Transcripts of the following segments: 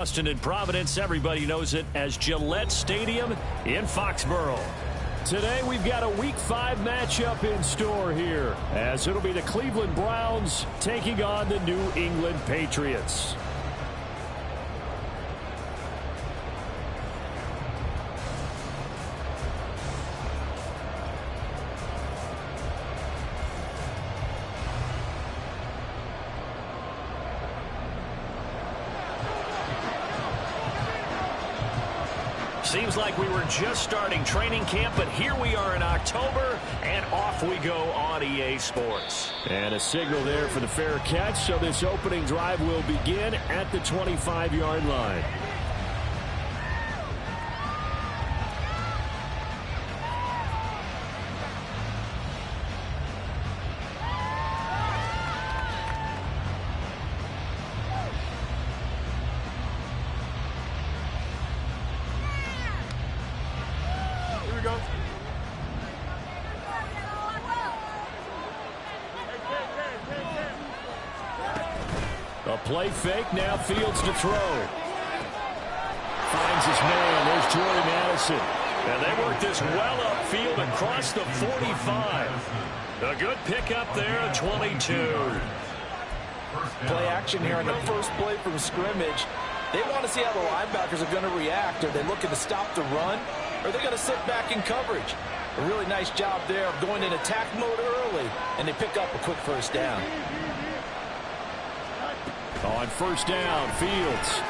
Austin and Providence, everybody knows it as Gillette Stadium in Foxborough. Today we've got a Week 5 matchup in store here, as it'll be the Cleveland Browns taking on the New England Patriots. Seems like we were just starting training camp, but here we are in October, and off we go on EA Sports. And a signal there for the fair catch, so this opening drive will begin at the 25-yard line. A play fake, now Fields to throw. Finds his man, there's Jordan Addison. And they work this well upfield across the 45. A good pickup there, 22. Play action here on the first play from scrimmage. They want to see how the linebackers are going to react. Are they looking to stop the run? Or are they going to sit back in coverage? A really nice job there of going in attack mode early, and they pick up a quick first down. On first down, Fields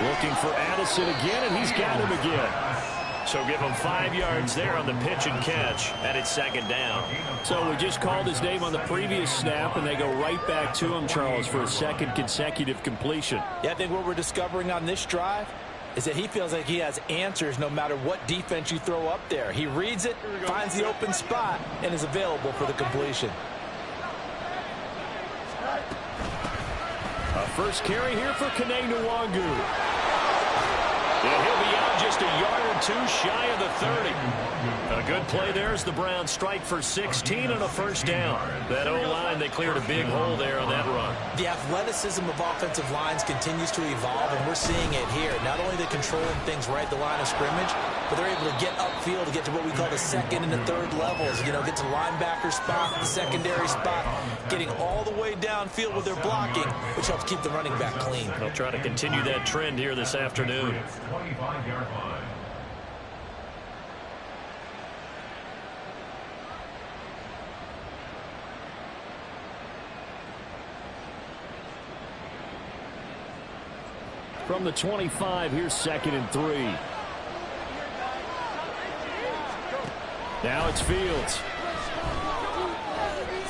looking for Addison again, and he's got him again. So give him 5 yards there on the pitch and catch, and it's second down. So we just called his name on the previous snap, and they go right back to him, Charles, for a second consecutive completion. Yeah, I think what we're discovering on this drive is that he feels like he has answers no matter what defense you throw up there. He reads it, finds the open spot, and is available for the completion. First carry here for Kene Nwangu. And he'll be out just a yard or two shy of the 30. A good play there as the Browns strike for 16 and a first down. That O-line, they cleared a big hole there on that run. The athleticism of offensive lines continues to evolve, and we're seeing it here. Not only are they controlling things right at the line of scrimmage, but they're able to get upfield to get to what we call the second and the third levels. You know, get to linebacker spot, the secondary spot, getting all the way downfield with their blocking, which helps keep the running back clean. They'll try to continue that trend here this afternoon. 25-yard line. From the 25, here's 2nd and 3. Now it's Fields.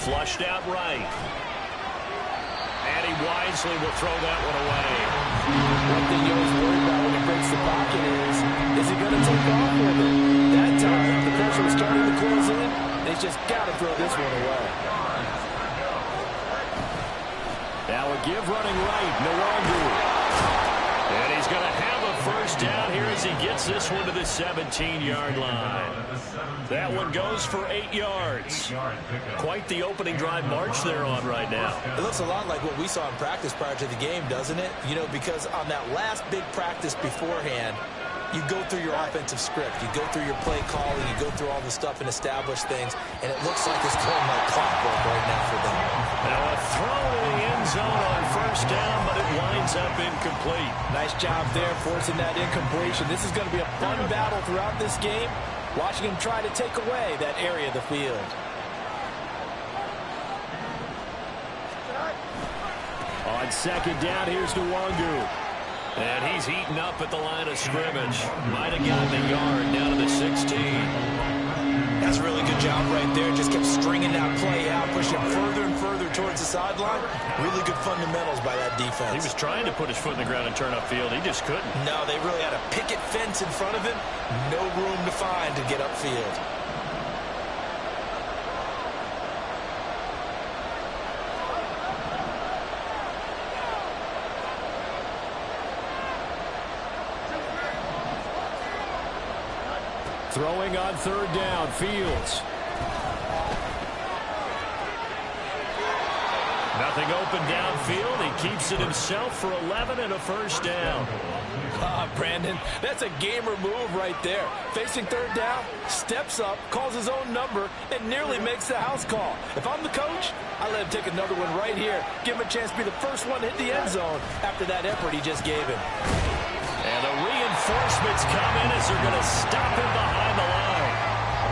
Flushed out right. And he wisely will throw that one away. One thing you always worry about when he breaks the pocket is he going to take off with it? That time, the pressure was starting to close in. They just got to throw this one away. Now a give running right, Nwangu. And he's going to have a first down here as he gets this one to the 17-yard line. That one goes for 8 yards. Quite the opening drive march they're on right now. It looks a lot like what we saw in practice prior to the game, doesn't it? You know, because on that last big practice beforehand, you go through your offensive script. You go through your play calling. You go through all the stuff and establish things. And it looks like it's going like clockwork right now for them. Now a throw in the end zone on first down, but it winds up incomplete. Nice job there forcing that incompletion. This is going to be a fun battle throughout this game. Watching him try to take away that area of the field. On second down, here's Nwangu. And he's eaten up at the line of scrimmage. Might have gotten a yard down to the 16. That's a really good job right there. Just kept stringing that play out, pushing further and further towards the sideline. Really good fundamentals by that defense. He was trying to put his foot in the ground and turn upfield. He just couldn't. No, they really had a picket fence in front of him. No room to find to get upfield. Throwing on third down, Fields. Nothing open downfield. He keeps it himself for 11 and a first down. Brandon, that's a gamer move right there. Facing third down, steps up, calls his own number, and nearly makes the house call. If I'm the coach, I let him take another one right here. Give him a chance to be the first one to hit the end zone after that effort he just gave him. And the reinforcements come in as they're going to stop him behind the line.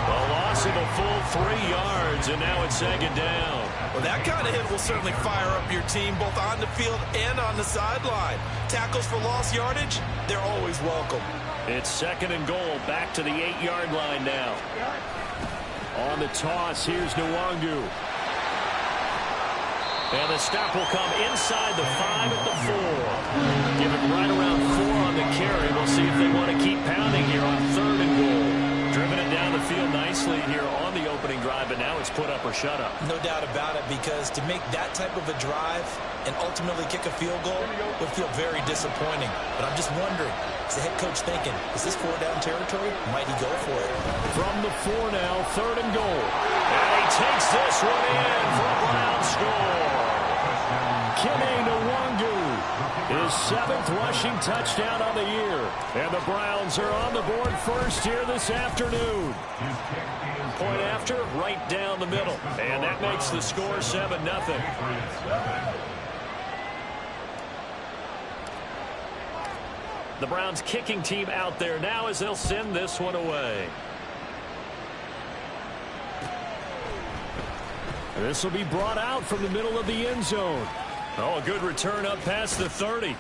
A loss of a full 3 yards, and now it's second down. Well, that kind of hit will certainly fire up your team both on the field and on the sideline. Tackles for lost yardage, they're always welcome. It's second and goal, back to the 8-yard line now. On the toss, here's Nwangu. And the stop will come inside the 5 at the 4. Give it right around 4 on the carry. We'll see if they want to keep pounding here on third and goal. Driven it down the field nicely here on the opening drive, but now it's put up or shut up. No doubt about it, because to make that type of a drive and ultimately kick a field goal would feel very disappointing. But I'm just wondering, is the head coach thinking, is this 4-down territory? Might he go for it? From the 4 now, third and goal. And he takes this one in for a Brown score. Kene Nwangu, his 7th rushing touchdown on the year. And the Browns are on the board first here this afternoon. Point after, right down the middle. And that makes the score 7-0. The Browns kicking team out there now as they'll send this one away. This will be brought out from the middle of the end zone. Oh, a good return up past the 30.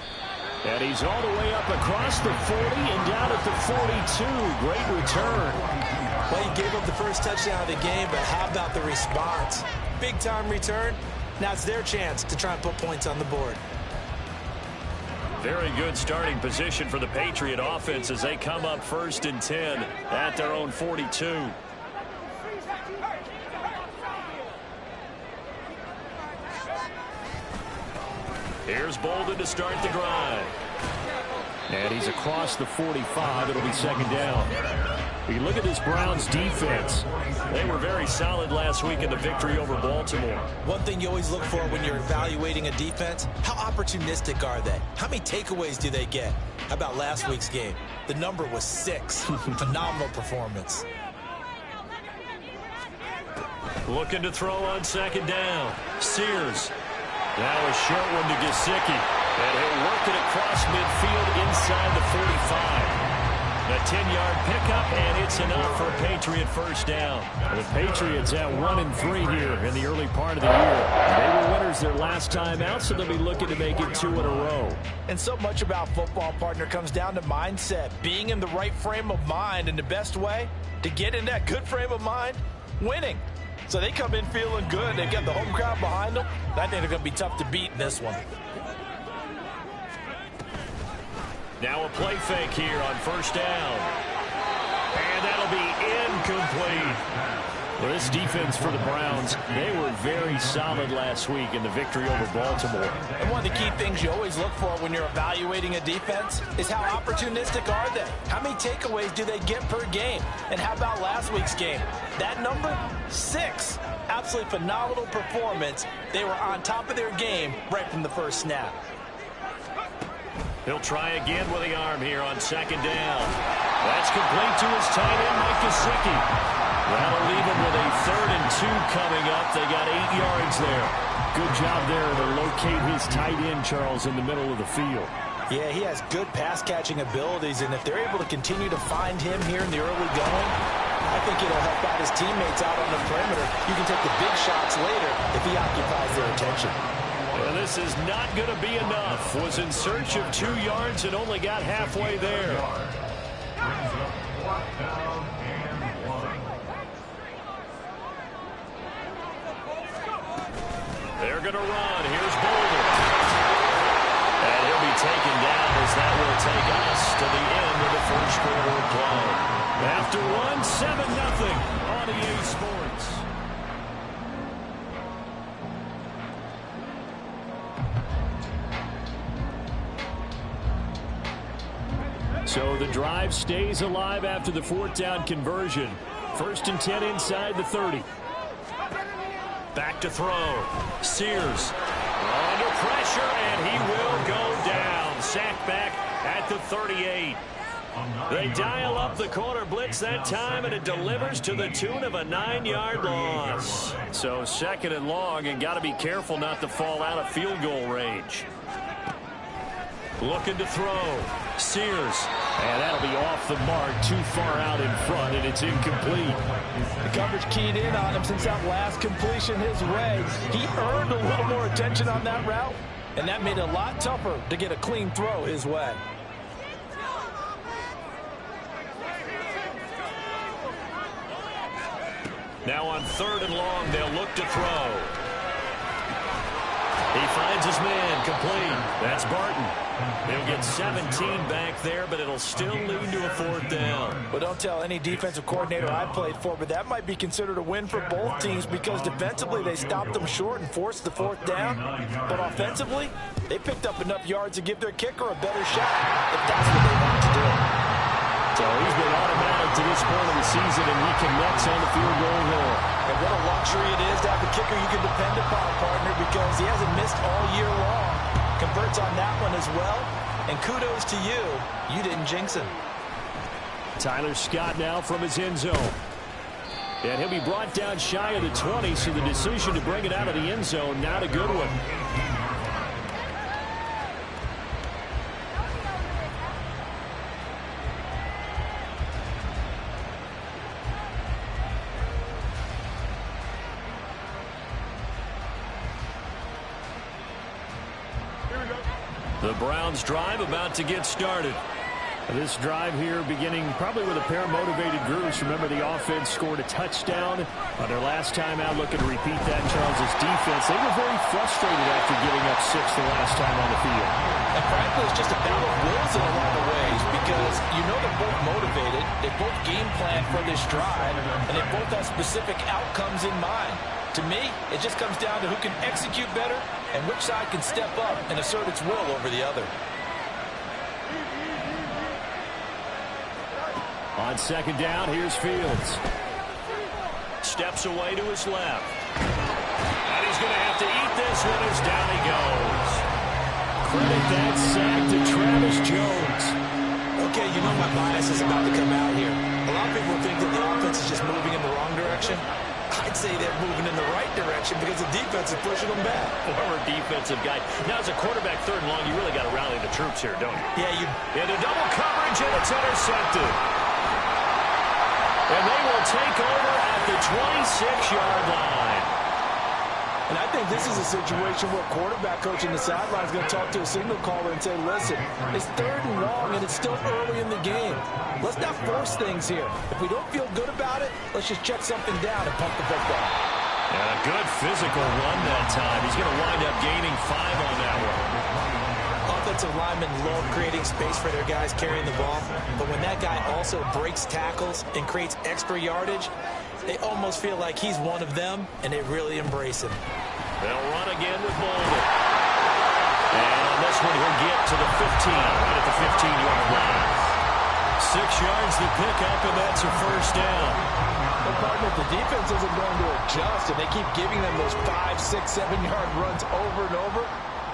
And he's all the way up across the 40 and down at the 42. Great return. Well, he gave up the first touchdown of the game, but how about the response? Big-time return. Now it's their chance to try and put points on the board. Very good starting position for the Patriot offense as they come up 1st and 10 at their own 42. Here's Bolden to start the drive. And he's across the 45. It'll be second down. You look at this Browns defense. They were very solid last week in the victory over Baltimore. One thing you always look for when you're evaluating a defense, how opportunistic are they? How many takeaways do they get? How about last week's game? The number was 6. Phenomenal performance. Looking to throw on second down. Sears. Now a short one to Gesicki. And he'll work it across midfield inside the 45. A 10-yard pickup, and it's enough for a Patriot first down. The Patriots at 1-3 here in the early part of the year. They were winners their last time out, so they'll be looking to make it 2 in a row. And so much about football, partner, comes down to mindset. Being in the right frame of mind, and the best way to get in that good frame of mind, winning. So they come in feeling good. They've got the home crowd behind them. I think they're going to be tough to beat in this one. Now a play fake here on first down. And that'll be incomplete. Well, this defense for the Browns, they were very solid last week in the victory over Baltimore. And one of the key things you always look for when you're evaluating a defense is how opportunistic are they? How many takeaways do they get per game? And how about last week's game? That number, 6. Absolutely phenomenal performance. They were on top of their game right from the first snap. He'll try again with the arm here on second down. That's complete to his tight end, Mike Gesicki. That'll leave him with a 3rd and 2 coming up. They got 8 yards there. Good job there to locate his tight end, Charles, in the middle of the field. Yeah, he has good pass-catching abilities, and if they're able to continue to find him here in the early going, I think it'll help out his teammates out on the perimeter. You can take the big shots later if he occupies their attention. And this is not going to be enough. Was in search of 2 yards and only got halfway there. They're going to run. Here's Bolden. And he'll be taken down as that will take us to the end of the first quarter of play. After one, 7-0 on EA Sports. So the drive stays alive after the 4th down conversion. 1st and 10 inside the 30. Back to throw. Sears. pressure, and he will go down. Sacked back at the 38. They dial up the corner blitz that time, and it delivers to the tune of a 9-yard loss. So 2nd and long, and got to be careful not to fall out of field goal range. Looking to throw. Sears. And that'll be off the mark, too far out in front, and it's incomplete. The coverage keyed in on him since that last completion his way. He earned a little more attention on that route, and that made it a lot tougher to get a clean throw his way. Now on 3rd and long, they'll look to throw. He finds his man, complete. That's Barton. He'll get 17 back there, but it'll still lead to a 4th down. Well, don't tell any defensive coordinator I played for, but that might be considered a win for both teams because defensively they stopped them short and forced the 4th down. But offensively, they picked up enough yards to give their kicker a better shot if that's what they want to do. So he's been automatic to this point of the season, and he connects on the field goal there. And what a luxury it is to have a kicker you can depend upon, partner, because he hasn't missed all year long. Converts on that one as well, and kudos to you. You didn't jinx him. Tyler Scott now from his end zone. And he'll be brought down shy of the 20, so the decision to bring it out of the end zone, not a good one. The Browns drive about to get started. This drive here beginning probably with a pair of motivated groups. Remember, the offense scored a touchdown on their last time out. Looking to repeat that in Charles' defense. They were very frustrated after giving up 6 the last time on the field. And frankly, it's just a battle of wills in a lot of ways because you know they're both motivated. They both game plan for this drive, and they both have specific outcomes in mind. To me, it just comes down to who can execute better and which side can step up and assert its will over the other. On 2nd down, here's Fields. Steps away to his left. And he's going to have to eat this one as down he goes. Credit that sack to Travis Jones. Okay, you know my bias is about to come out here. A lot of people think that the offense is just moving in the wrong direction. I'd say they're moving in the right direction because the defense is pushing them back. Former defensive guy. Now, as a quarterback 3rd and long, you really got to rally the troops here, don't you? Yeah, you... Into double coverage, and it's intercepted. And they will take over at the 26-yard line. And I think this is a situation where quarterback coach in the sideline is going to talk to a signal caller and say, listen, it's 3rd and long and it's still early in the game. Let's not force things here. If we don't feel good about it, let's just check something down and pump the football. And a good physical run that time. He's going to wind up gaining 5 on that one. Offensive linemen love creating space for their guys carrying the ball, but when that guy also breaks tackles and creates extra yardage, they almost feel like he's one of them, and they really embrace him. They'll run again with Mulder. And on this one, he'll get to the 15, right at the 15-yard line. 6 yards to pick up, and that's a 1st down. But partner, if the defense isn't going to adjust and they keep giving them those 5, 6, 7-yard runs over and over,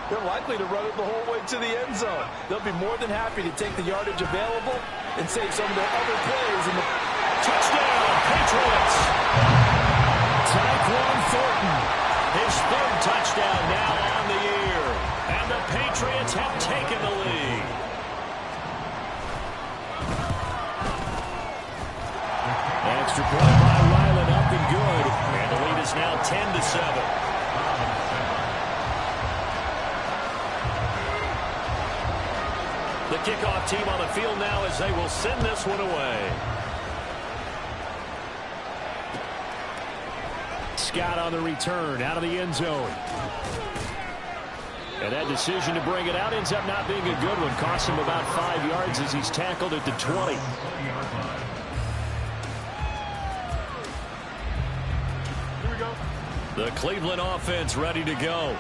they're likely to run it the whole way to the end zone. They'll be more than happy to take the yardage available and save some of their other plays in the touchdown, Patriots. Tyquan Thornton, his 3rd touchdown now on the year. And the Patriots have taken the lead. Extra point by Ryland, up and good. And the lead is now 10-7. The kickoff team on the field now as they will send this one away. Scott on the return, out of the end zone. And that decision to bring it out ends up not being a good one. Costs him about 5 yards as he's tackled at the 20. Here we go. The Cleveland offense ready to go.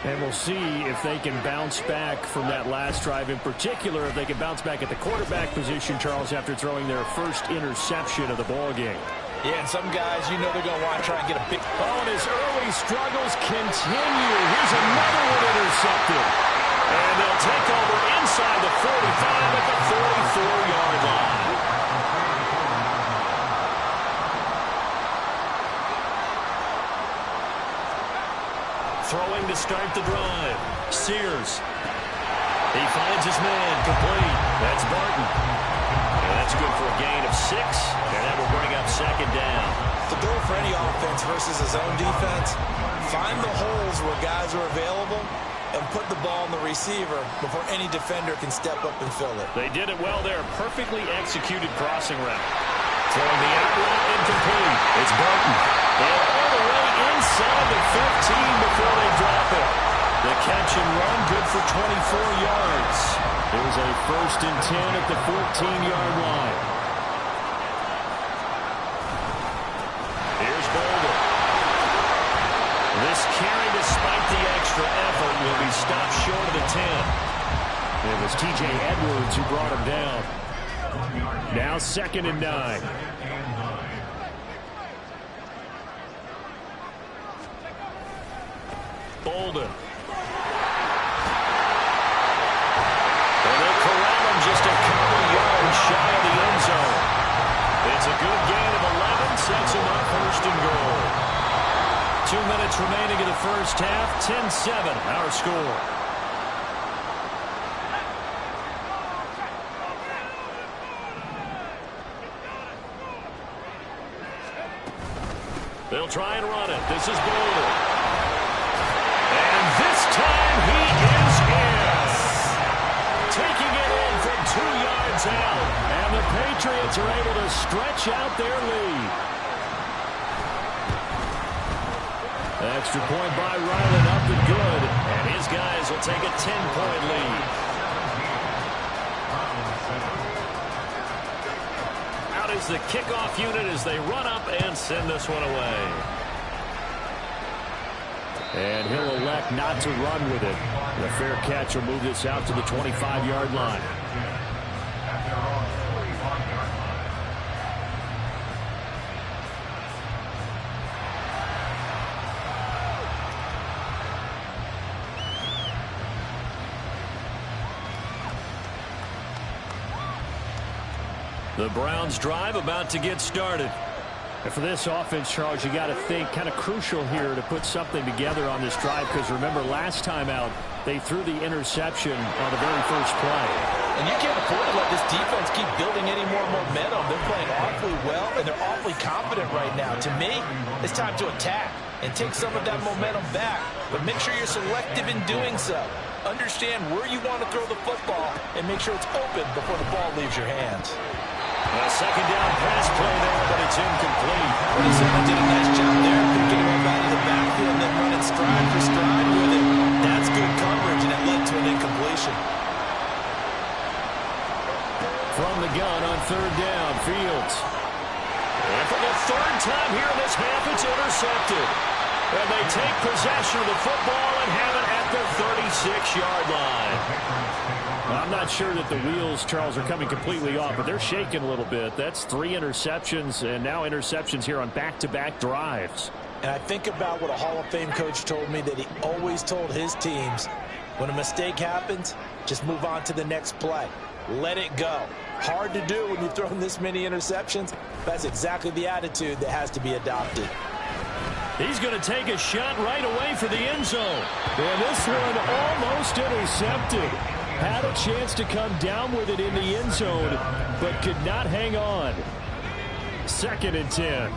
And we'll see if they can bounce back from that last drive. In particular, if they can bounce back at the quarterback position, Charles, after throwing their first interception of the ball game. Yeah, and some guys, you know they're going to want to try and get a big Oh, and his early struggles continue. Here's another one intercepted. And they'll take over inside the 45 at the 44-yard line. Throwing to start the drive. Sears. He finds his man, complete. That's Barton. And that's good for a gain of 6, and that will bring up second down. The goal for any offense versus his own defense, find the holes where guys are available and put the ball in the receiver before any defender can step up and fill it. They did it well there. Perfectly executed crossing route. Throwing the out route incomplete. It's Barton. And all the way inside the 15 before they drop it. The catch and run good for 24 yards. It was a 1st and 10 at the 14-yard line. Here's Boulder. This carry, despite the extra effort, will be stopped short of the 10. It was T.J. Edwards who brought him down. Now 2nd and 9. Bolden. And they'll corral him just a couple yards shy of the end zone. It's a good gain of 11, sets him up 1st and goal. 2 minutes remaining in the first half, 10-7 our score. They'll try and run it. This is Boulder. And this time he is in. Taking it in from 2 yards out. And the Patriots are able to stretch out their lead. Extra point by Ryland, up and good. And his guys will take a 10-point lead. Out is the kickoff unit as they run up and send this one away. And he'll elect not to run with it. The fair catch will move this out to the 25-yard line. The Browns drive about to get started. And for this offense, Charles, you got to think kind of crucial here to put something together on this drive, because remember last time out they threw the interception on the very first play. And you can't afford to let this defense keep building any more momentum. They're playing awfully well, and they're awfully confident right now. To me, it's time to attack and take some of that momentum back. But make sure you're selective in doing so. Understand where you want to throw the football and make sure it's open before the ball leaves your hands. A second down pass play there, but it's incomplete. Minnesota did a nice job there, picking him up out of the backfield and then running stride for stride with it. That's good coverage, and it led to an incompletion. From the gun on 3rd down, Fields. And for the 3rd time here in this half, it's intercepted. And they take possession of the football and have it at the 36-yard line. I'm not sure that the wheels, Charles, are coming completely off, but they're shaking a little bit. That's 3 interceptions, and now interceptions here on back-to-back drives. And I think about what a Hall of Fame coach told me, that he always told his teams, when a mistake happens, just move on to the next play. Let it go. Hard to do when you've thrown this many interceptions. That's exactly the attitude that has to be adopted. He's going to take a shot right away for the end zone. And this one almost intercepted. Had a chance to come down with it in the end zone, but could not hang on. 2nd and 10.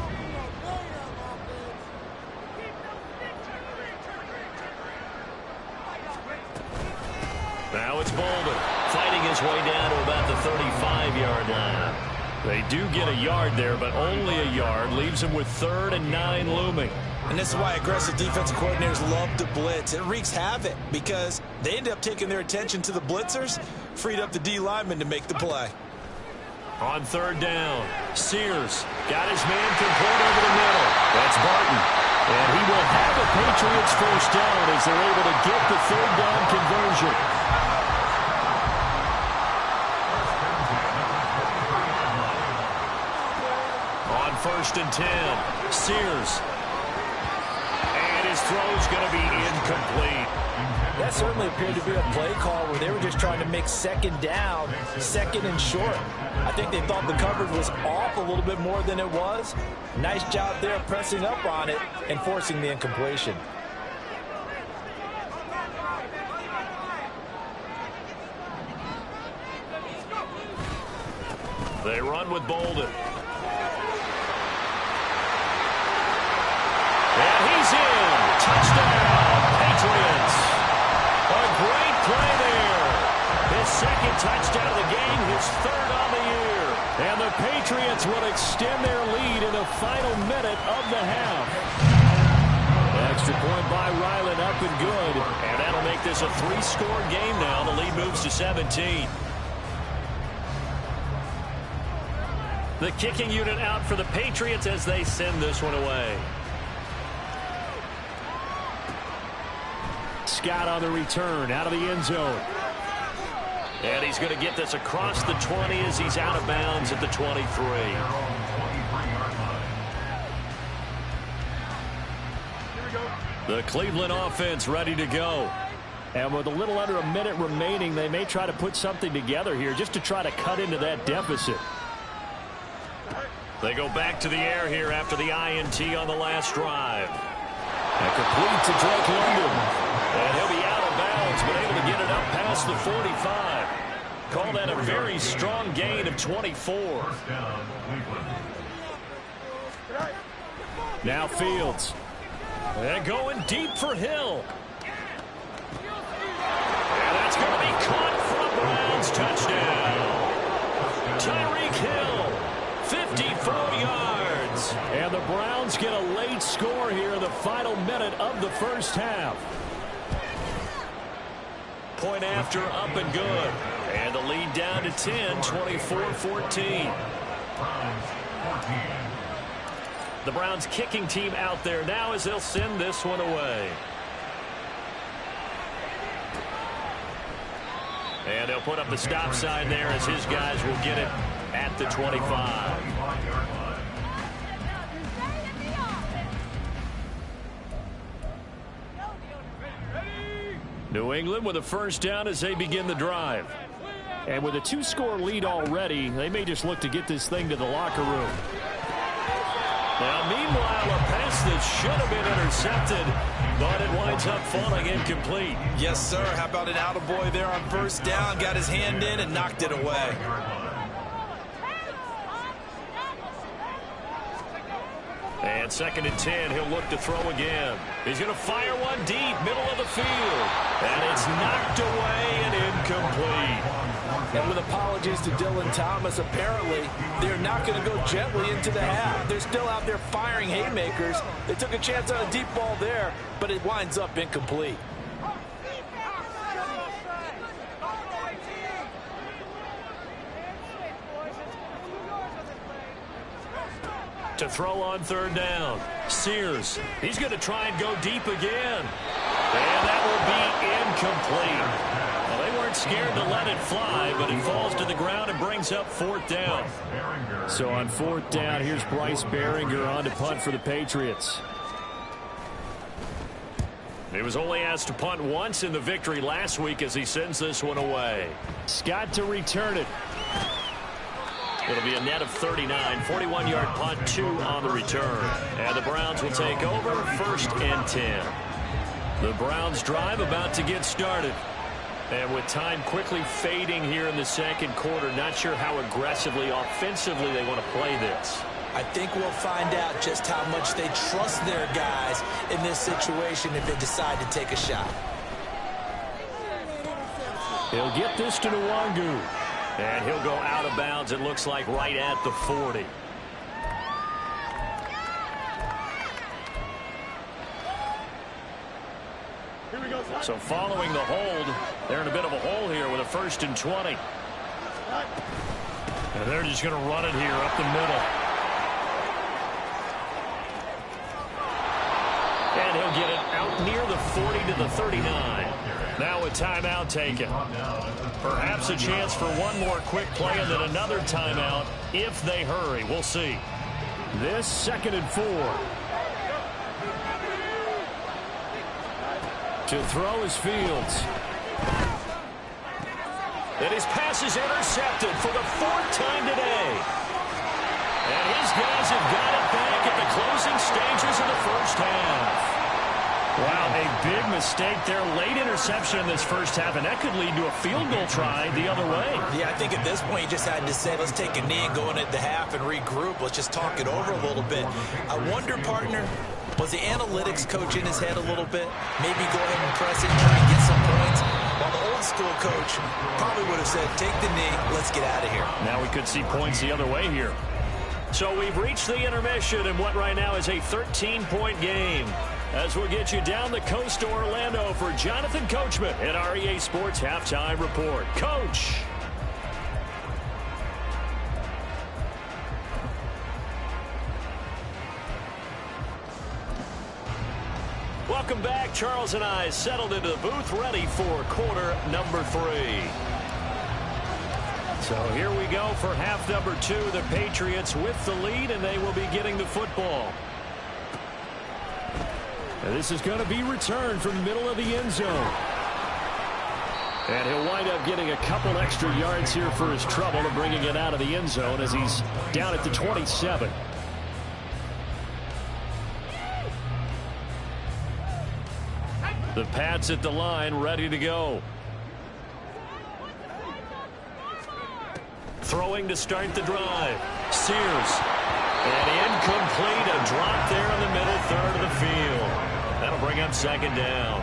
Now it's Bolden fighting his way down to about the 35-yard line. They do get a yard there, but only a yard. Leaves him with 3rd and 9 looming. And this is why aggressive defensive coordinators love to blitz. It wreaks havoc because they end up taking their attention to the blitzers, freed up the D lineman to make the play. On 3rd down, Sears got his man complete over the middle. That's Barton. And he will have the Patriots 1st down as they're able to get the 3rd down conversion. On 1st and 10, Sears throw's going to be incomplete. That certainly appeared to be a play call where they were just trying to make second down, second and short. I think they thought the coverage was off a little bit more than it was. Nice job there pressing up on it and forcing the incompletion. They run with Bolden. And he's in. Touchdown, Patriots. A great play there. His second touchdown of the game, his third on the year. And the Patriots will extend their lead in the final minute of the half. Extra point by Ryland, up and good. And that'll make this a 3-score game now. The lead moves to 17. The kicking unit out for the Patriots as they send this one away. Scott on the return, out of the end zone. And he's going to get this across the 20 as he's out of bounds at the 23. The Cleveland offense ready to go. And with a little under a minute remaining, they may try to put something together here just to try to cut into that deficit. They go back to the air here after the INT on the last drive. And complete to Drake London. And he'll be out of bounds, but able to get it up past the 45. Call that a very strong gain of 24. Now Fields. And going deep for Hill. And that's going to be caught from Browns. Touchdown. Tyreek Hill. 54 yards. And the Browns get a late score here in the final minute of the first half. Point after, up and good. And the lead down to 10, 24-14. The Browns kicking team out there now as they'll send this one away. And they'll put up the stop sign there as his guys will get it at the 25. New England with a first down as they begin the drive. And with a 2-score lead already, they may just look to get this thing to the locker room. Now, meanwhile, a pass that should have been intercepted, but it winds up falling incomplete. Yes, sir. How about an attaboy there on first down? Got his hand in and knocked it away. And 2nd and 10, he'll look to throw again. He's going to fire one deep, middle of the field. And it's knocked away and incomplete. And with apologies to Dylan Thomas, apparently they're not going to go gently into the half. They're still out there firing haymakers. They took a chance on a deep ball there, but it winds up incomplete. To throw on third down. Sears, he's going to try and go deep again. And that will be incomplete. Well, they weren't scared to let it fly, but it falls to the ground and brings up 4th down. So on 4th down, here's Bryce Behringer on to punt for the Patriots. He was only asked to punt once in the victory last week as he sends this one away. Scott to return it. It'll be a net of 39, 41-yard punt, 2 on the return. And the Browns will take over 1st and 10. The Browns drive about to get started. And with time quickly fading here in the second quarter, not sure how aggressively, offensively they want to play this. I think we'll find out just how much they trust their guys in this situation if they decide to take a shot. He'll get this to Nwangu. And he'll go out of bounds, it looks like, right at the 40. So following the hold, they're in a bit of a hole here with a 1st and 20. And they're just going to run it here up the middle. And he'll get it out near the 40 to the 39. Now a timeout taken. Perhaps a chance for one more quick play and then another timeout if they hurry. We'll see. This 2nd and 4. To throw is Fields. And his pass is intercepted for the 4th time today. And his guys have got it back at the closing stages of the first half. Wow, a big mistake there. Late interception in this first half, and that could lead to a field goal try the other way. Yeah, I think at this point you just had to say, let's take a knee and go into the half and regroup. Let's just talk it over a little bit. I wonder, partner, was the analytics coach in his head a little bit? Maybe go ahead and press it and try and get some points? While the old school coach probably would have said, take the knee, let's get out of here. Now we could see points the other way here. So we've reached the intermission in what right now is a 13-point game. As we'll get you down the coast to Orlando for Jonathan Coachman at our EA Sports Halftime Report. Coach. Welcome back. Charles and I settled into the booth ready for quarter number 3. So here we go for half number 2. The Patriots with the lead, and they will be getting the football. And this is going to be returned from the middle of the end zone. And he'll wind up getting a couple extra yards here for his trouble and bringing it out of the end zone as he's down at the 27. The Pats at the line, ready to go. Throwing to start the drive. Sears. And incomplete. A drop there in the middle third of the field. That'll bring up 2nd down.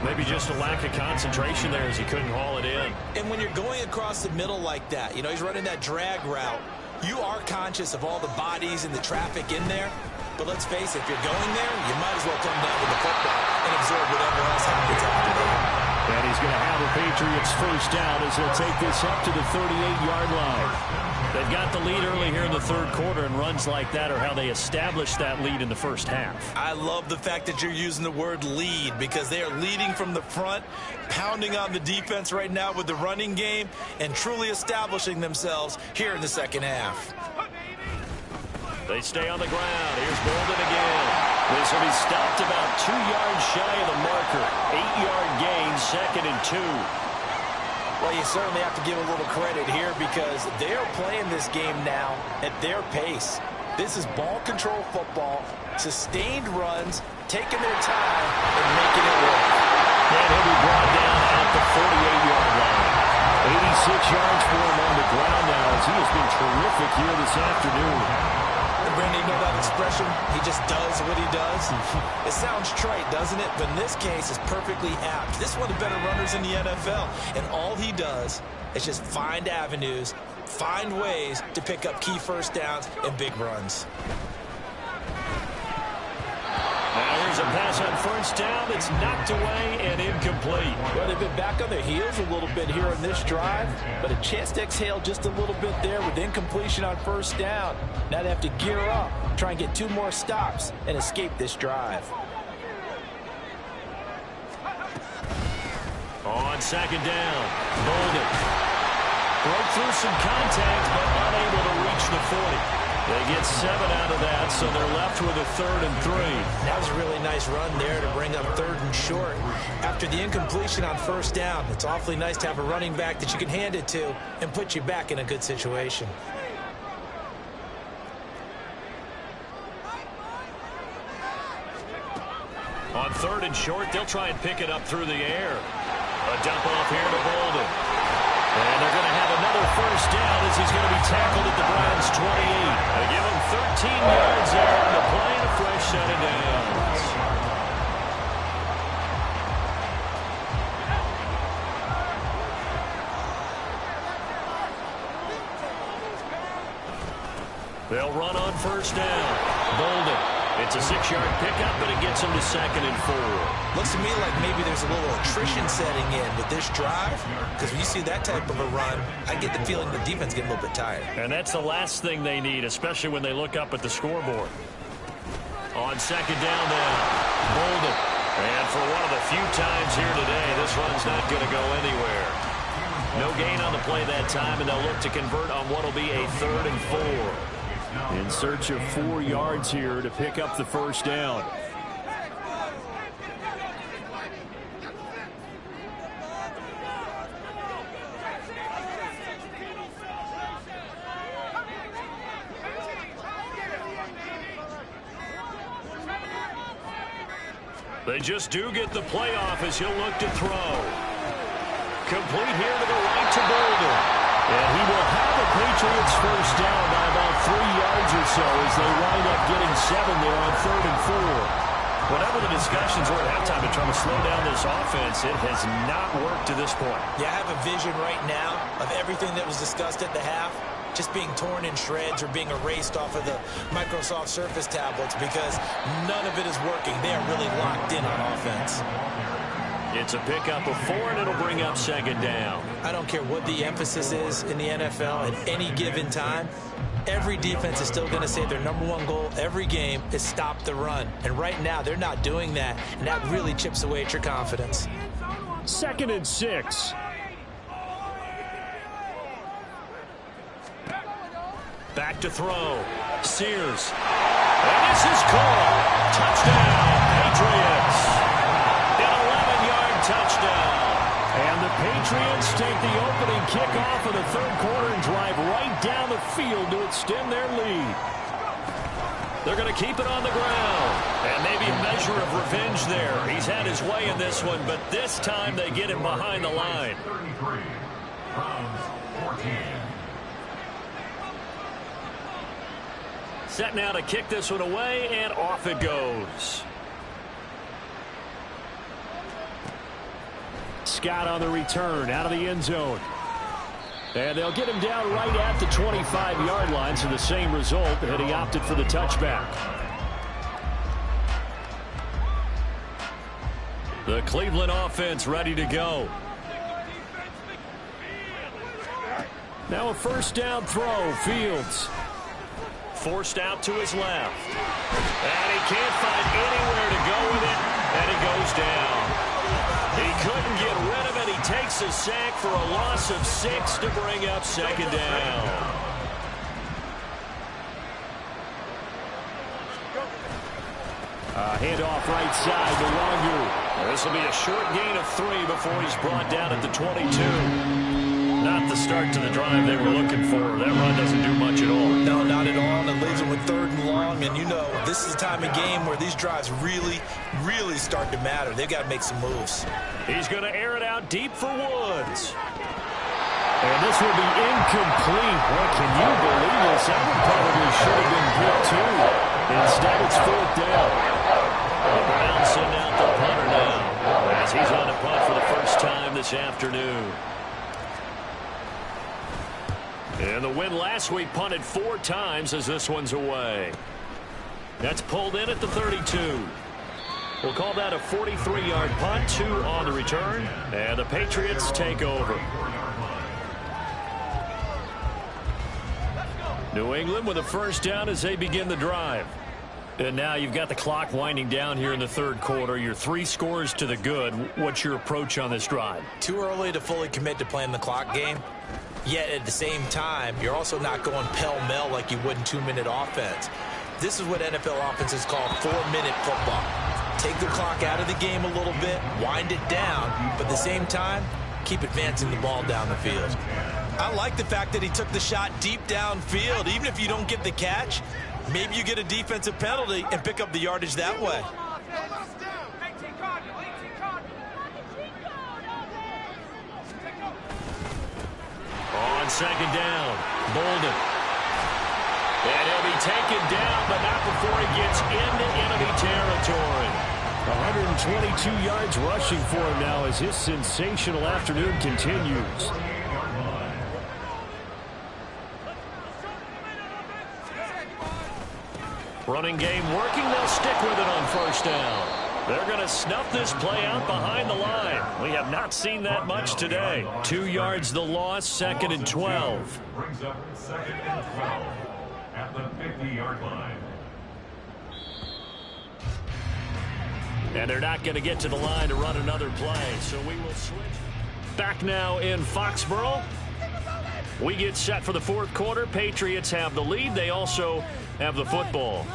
Maybe just a lack of concentration there as he couldn't haul it in. And when you're going across the middle like that, you know, he's running that drag route, you are conscious of all the bodies and the traffic in there. But let's face it, if you're going there, you might as well come down with the football and absorb whatever else happens after that. And he's going to have the Patriots first down as he'll take this up to the 38-yard line. They've got the lead early here in the third quarter, and runs like that are how they established that lead in the first half. I love the fact that you're using the word lead because they are leading from the front, pounding on the defense right now with the running game, and truly establishing themselves here in the second half. They stay on the ground. Here's Bolden again. This will be stopped about 2 yards shy of the marker. 8-yard gain, 2nd and 2. Well, you certainly have to give a little credit here because they are playing this game now at their pace. This is ball control football, sustained runs, taking their time and making it work. And he'll be brought down at the 48-yard line. 86 yards for him on the ground now as he has been terrific here this afternoon. Brandon, you know that expression? He just does what he does. It sounds trite, doesn't it? But in this case, it's perfectly apt. This is one of the better runners in the NFL. And all he does is just find avenues, find ways to pick up key first downs and big runs. Now here's a pass on first down. It's knocked away and incomplete. Well, they've been back on their heels a little bit here in this drive, but a chance to exhale just a little bit there with incompletion on first down. Now they have to gear up, try and get 2 more stops, and escape this drive. On 2nd down, Bolden broke through some contact, but unable to reach the 40. They get 7 out of that, so they're left with a 3rd and 3. That was a really nice run there to bring up 3rd and short. After the incompletion on first down, it's awfully nice to have a running back that you can hand it to and put you back in a good situation. On 3rd and short, they'll try and pick it up through the air. A dump off here to Bolden. And they're going to have another first down as he's going to be tackled at the Browns' 28. They give him 13 yards there on the play and a fresh set of downs. They'll run on first down. Bolden. It's a 6-yard pickup, but it gets him to 2nd and 4. Looks to me like maybe there's a little attrition setting in with this drive, because when you see that type of a run, I get the feeling the defense getting a little bit tired. And that's the last thing they need, especially when they look up at the scoreboard. On 2nd down now, Bolden. And for one of the few times here today, this run's not going to go anywhere. No gain on the play that time, and they'll look to convert on what will be a 3rd and 4. In search of 4 yards here to pick up the first down. They just do get the playoff as he'll look to throw. Complete here to the right to Bolden. And he will have the Patriots first down by about 3 yards or so as they wind up getting 7 there on 3rd and 4. Whatever the discussions were at halftime to try to slow down this offense, it has not worked to this point. Yeah, I have a vision right now of everything that was discussed at the half just being torn in shreds or being erased off of the Microsoft Surface tablets because none of it is working. They are really locked in on offense. It's a pickup of 4, and it'll bring up 2nd down. I don't care what the emphasis is in the NFL at any given time. Every defense is still going to say their #1 goal every game is stop the run. And right now, they're not doing that, and that really chips away at your confidence. 2nd and 6. Back to throw. Sears. And this is called. Touchdown, Patriots. An 11-yard touchdown. And the Patriots take the opening kickoff of the 3rd quarter and drive right down the field to extend their lead. They're going to keep it on the ground. And maybe a measure of revenge there. He's had his way in this one, but this time they get him behind the line. 33 from 14. Set now to kick this one away, and off it goes. Scott on the return, out of the end zone. And they'll get him down right at the 25-yard line, so the same result, and he opted for the touchback. The Cleveland offense ready to go. Now a 1st down throw, Fields. Forced out to his left. And he can't find anywhere to go with it, and he goes down. He couldn't get rid of it. He takes a sack for a loss of 6 to bring up 2nd down. Handoff right side to Longu. This will be a short gain of 3 before he's brought down at the 22. Not the start to the drive they were looking for. That run doesn't do much at all. No, not at all. And it leaves them with 3rd and long. And you know, this is the time of game where these drives really, really start to matter. They've got to make some moves. He's going to air it out deep for Woods. And this will be incomplete. What can you believe this? That one probably should have been good too. Instead, it's 4th down. The Browns send out the punter now as he's on a punt for the first time this afternoon. And the win last week punted 4 times as this one's away. That's pulled in at the 32. We'll call that a 43-yard punt, 2 on the return, and the Patriots take over. New England with a 1st down as they begin the drive. And now you've got the clock winding down here in the 3rd quarter. You're 3 scores to the good. What's your approach on this drive? Too early to fully commit to playing the clock game. Yet at the same time, you're also not going pell-mell like you would in 2-minute offense. This is what NFL offenses call 4-minute football. Take the clock out of the game a little bit, wind it down, but at the same time, keep advancing the ball down the field. I like the fact that he took the shot deep downfield. Even if you don't get the catch, maybe you get a defensive penalty and pick up the yardage that way. On 2nd down, Bolden. And he'll be taken down, but not before he gets into enemy territory. 122 yards rushing for him now as his sensational afternoon continues. Running game working. They'll stick with it on 1st down. They're going to snuff this play out behind the line. We have not seen that much today. 2 yards the loss, 2nd and 12. Brings up 2nd and 12 at the 50-yard line. And they're not going to get to the line to run another play, so we will switch. Back now in Foxborough. We get set for the 4th quarter. Patriots have the lead. They also have the football.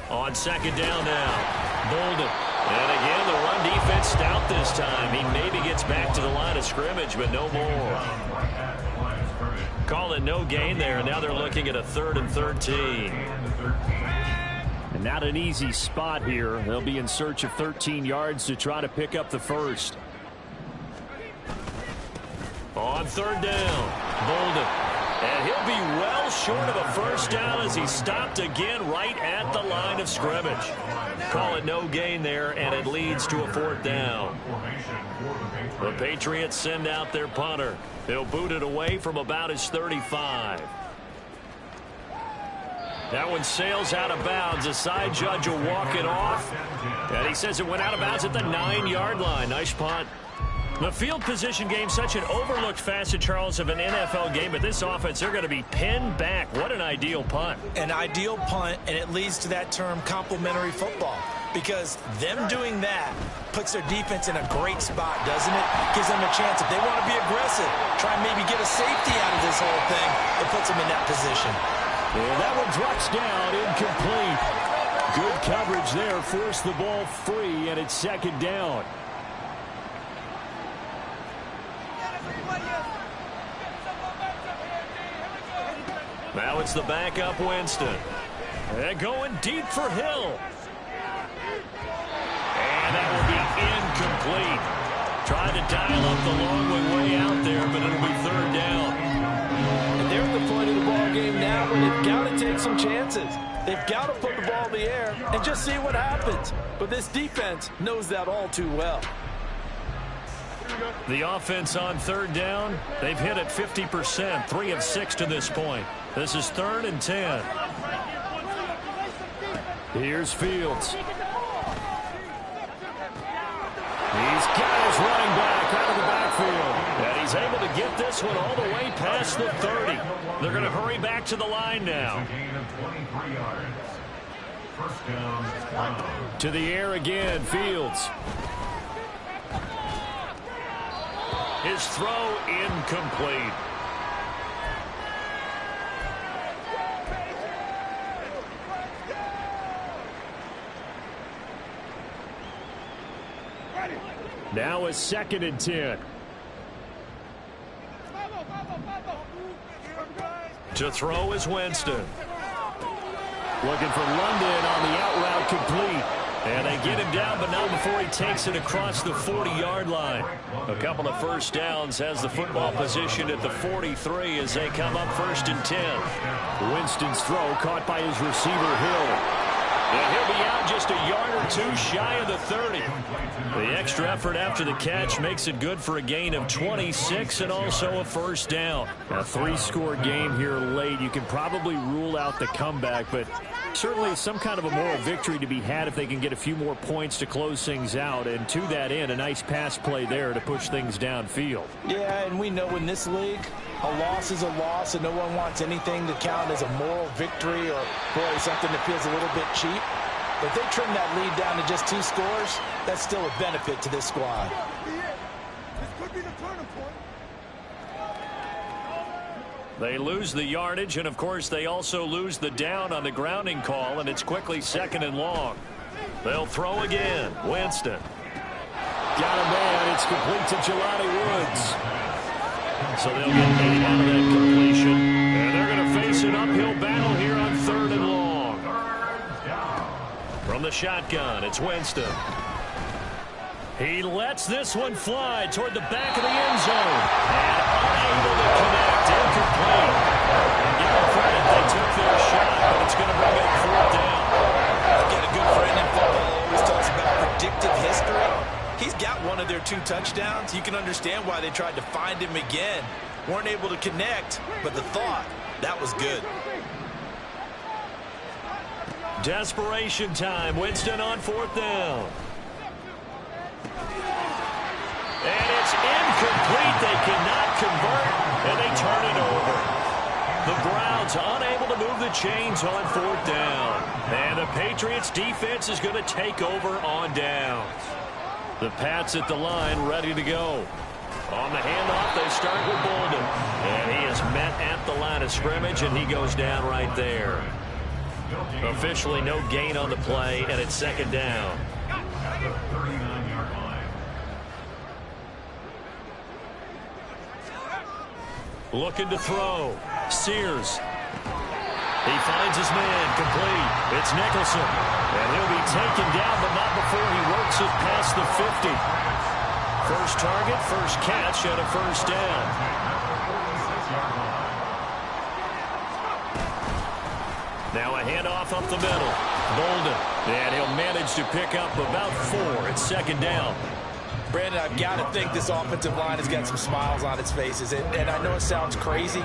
On 2nd down now, Bolden. And again, the run defense stout this time. He maybe gets back to the line of scrimmage, but no more. Call it no gain there, and now they're looking at a 3rd and 13. And not an easy spot here. They'll be in search of 13 yards to try to pick up the first. On 3rd down, Bolden. And he'll be well short of a first down as he stopped again right at the line of scrimmage. Call it no gain there, and it leads to a 4th down. The Patriots send out their punter. He'll boot it away from about his 35. That one sails out of bounds. The side judge will walk it off. And he says it went out of bounds at the 9-yard line. Nice punt. The field position game, such an overlooked facet, Charles, of an NFL game. But this offense, they're going to be pinned back. What an ideal punt. An ideal punt, and it leads to that term complementary football. Because them doing that puts their defense in a great spot, doesn't it? Gives them a chance. If they want to be aggressive, try and maybe get a safety out of this whole thing, it puts them in that position. And that one drops down, incomplete. Good coverage there, forced the ball free, and it's 2nd down. Now it's the backup Winston. And going deep for Hill. And that will be incomplete. Trying to dial up the long way out there, but it'll be 3rd down. And they're at the point of the ball game now where they've got to take some chances. They've got to put the ball in the air and just see what happens. But this defense knows that all too well. The offense on 3rd down, they've hit it 50%, 3 of 6 to this point. This is 3rd and 10. Here's Fields. He's got his running back out of the backfield. And he's able to get this one all the way past the 30. They're going to hurry back to the line now. To the air again, Fields. His throw incomplete. Now a 2nd and 10. To throw is Winston. Looking for London on the out route, complete. And they get him down, but not before he takes it across the 40-yard line. A couple of first downs, has the football position at the 43 as they come up 1st and 10. Winston's throw caught by his receiver, Hill. And he'll be out just a yard or 2 shy of the 30. The extra effort after the catch makes it good for a gain of 26 and also a first down. A 3-score game here late. You can probably rule out the comeback, but certainly some kind of a moral victory to be had if they can get a few more points to close things out. And to that end, a nice pass play there to push things downfield. Yeah, and we know in this league, a loss is a loss, and no one wants anything to count as a moral victory or, boy, something that feels a little bit cheap. But if they trim that lead down to just 2 scores, that's still a benefit to this squad. This could be the turning point. They lose the yardage, and, of course, they also lose the down on the grounding call, and it's quickly 2nd and long. They'll throw again. Winston. Got him man. It's complete to Jelani Woods. So they'll get 8 out of that completion, and they're going to face an uphill battle here on 3rd and long. From the shotgun, it's Winston. He lets this one fly toward the back of the end zone. And unable to connect, incomplete. And give them credit, they took their shot, but it's going to bring up 4th down. I've got a good friend in football who always talks about predictive history. He's got one of their 2 touchdowns. You can understand why they tried to find him again. Weren't able to connect, but the thought, that was good. Desperation time. Winston on 4th down. And it's incomplete. They cannot convert, and they turn it over. The Browns unable to move the chains on 4th down. And the Patriots defense is going to take over on downs. The Pats at the line ready to go. On the handoff, they start with Bolden. And he is met at the line of scrimmage, and he goes down right there. Officially no gain on the play, and it's 2nd down. at the 39-yard line. Looking to throw. Sears. He finds his man, complete. It's Nicholson. And he'll be taken down, but not before he works it past the 50. First target, first catch, and a first down. Now a handoff up the middle. Bolden. And he'll manage to pick up about 4. It's second down. Brandon, I've got to think this offensive line has got some smiles on its faces. And I know it sounds crazy,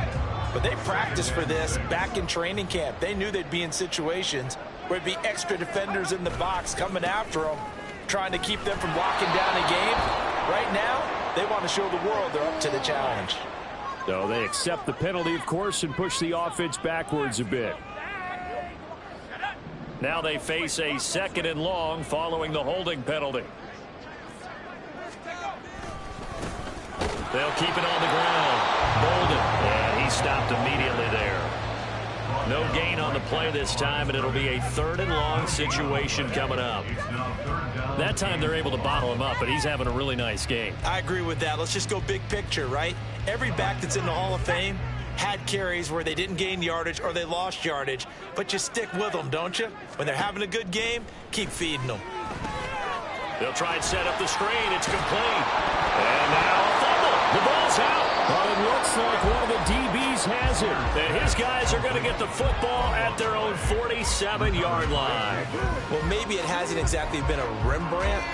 but they practiced for this back in training camp. They knew they'd be in situations where there'd be extra defenders in the box coming after them, trying to keep them from locking down a game. Right now, they want to show the world they're up to the challenge. So they accept the penalty, of course, and push the offense backwards a bit. Now they face a second and long following the holding penalty. They'll keep it on the ground. Bolden. And he stopped immediately there. No gain on the play this time, and it'll be a third and long situation coming up. That time they're able to bottle him up, but he's having a really nice game. I agree with that. Let's just go big picture, right? Every back that's in the Hall of Fame had carries where they didn't gain yardage or they lost yardage, but you stick with them, don't you? When they're having a good game, keep feeding them. They'll try and set up the screen. It's complete. And now a fumble. The ball's out. But it looks like one of the DBs has it. And his guys are going to get the football at their own 47-yard line. Well, maybe it hasn't exactly been a Rembrandt,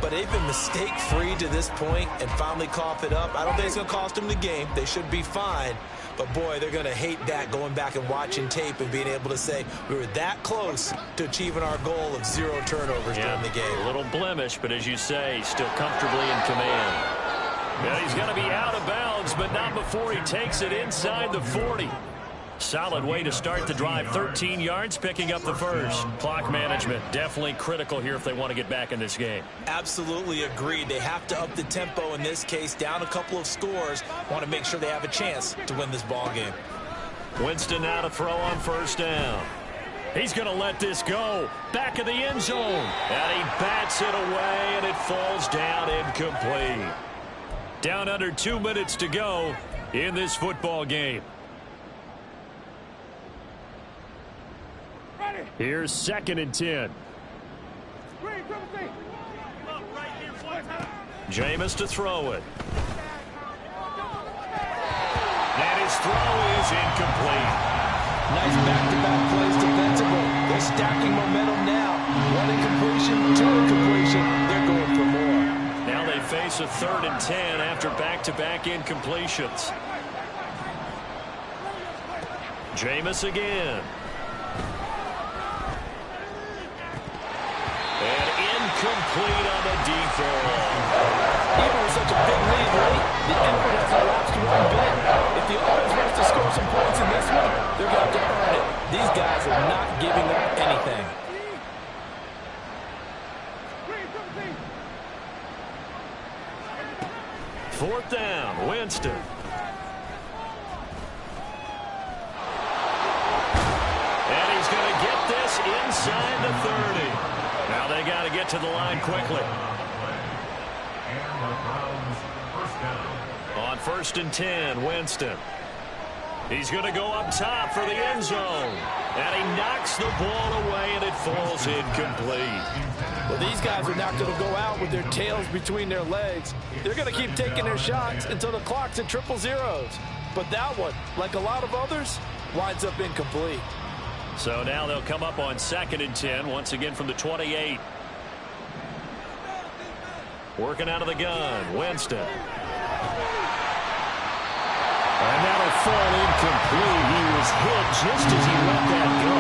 but they've been mistake-free to this point and finally cough it up. I don't think it's going to cost them the game. They should be fine. But, boy, they're going to hate that, going back and watching tape and being able to say we were that close to achieving our goal of 0 turnovers during the game. A little blemish, but as you say, still comfortably in command. Yeah, he's going to be out of bounds, but not before he takes it inside the 40. Solid way to start the drive. 13 yards, picking up the first. Clock management definitely critical here if they want to get back in this game. Absolutely agreed. They have to up the tempo in this case, down a couple of scores. Want to make sure they have a chance to win this ball game. Winston now to throw on first down. He's going to let this go. Back of the end zone. And he bats it away, and it falls down incomplete. Down under 2 minutes to go in this football game. Here's second and 10. Jameis to throw it. And his throw is incomplete. Nice back-to-back plays defensively. They're stacking momentum now. One incompletion, two incompletion. They're going for more. Now they face a third and 10 after back-to-back incompletions. Jameis again. And incomplete on the deep ball. Even with such a big lead late, the effort hasn't lapsed one bit. If the offense wants to score some points in this one, they're going to have to earn it. These guys are not giving up anything. Fourth down, Winston. And he's going to get this inside the 30. Now they got to get to the line quickly. On first and 10, Winston. He's going to go up top for the end zone. And he knocks the ball away, and it falls incomplete. Well, these guys are not going to go out with their tails between their legs. They're going to keep taking their shots until the clock's at triple zeros. But that one, like a lot of others, winds up incomplete. So now they'll come up on second and 10, once again from the 28. Working out of the gun, Winston. And that'll fall incomplete. He was hit just as he let that go.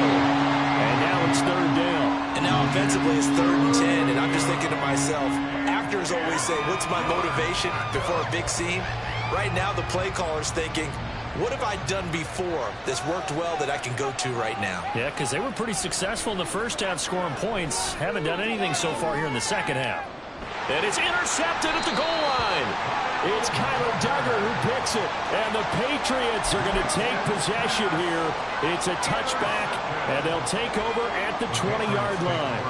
And now it's third down. And now offensively it's 3rd and 10, and I'm just thinking to myself, actors always say, what's my motivation before a big scene? Right now the play caller's thinking, what have I done before that's worked well that I can go to right now? Yeah, because they were pretty successful in the first half scoring points. Haven't done anything so far here in the second half. And it's intercepted at the goal line. It's Kyler Duggar who picks it. And the Patriots are going to take possession here. It's a touchback, and they'll take over at the 20-yard line.